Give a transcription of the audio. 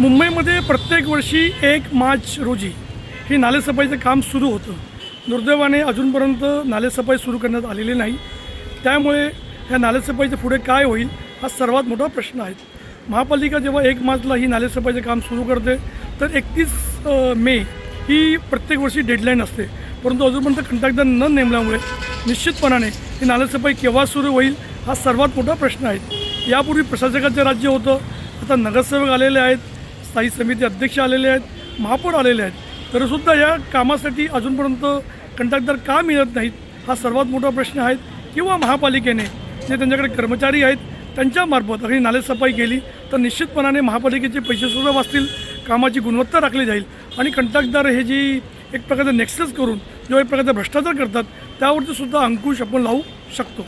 मुंबईमध्ये प्रत्येक वर्षी 1 मार्च रोजी ही नालेसफाईचं काम सुरू होतं. दुर्दैवाने अजूनपर्यंत नालेसफाई सुरू करण्यात आलेली नाही. त्यामुळे ह्या नालेसफाईच्या पुढे काय होईल हा सर्वात मोठा प्रश्न आहे. महापालिका जेव्हा 1 मार्चला ही नालेसफाईचं काम सुरू करते तर 31 मे ही प्रत्येक वर्षी डेडलाईन असते. परंतु अजूनपर्यंत कंत्राटदार न नेमल्यामुळे निश्चितपणाने ही नालेसफाई केव्हा सुरू होईल हा सर्वात मोठा प्रश्न आहे. यापूर्वी प्रशासकाचे राज्य होतं, आता नगरसेवक आलेले आहेत, स्थायी समिती अध्यक्ष आलेले आहेत, महापौर आलेले आहेत. तरीसुद्धा या कामासाठी अजूनपर्यंत कंत्राटदार का मिळत नाहीत हा सर्वात मोठा प्रश्न आहे. किंवा महापालिकेने जे त्यांच्याकडे कर्मचारी आहेत त्यांच्यामार्फत अगदी नालेसफाई केली तर निश्चितपणाने महापालिकेचे पैसेसुद्धा वाचतील, कामाची गुणवत्ता राखली जाईल आणि कंत्राटदार हे जी एक प्रकारचं नेक्सस करून जो एक प्रकारचा भ्रष्टाचार करतात त्यावरती सुद्धा अंकुश आपण लावू शकतो.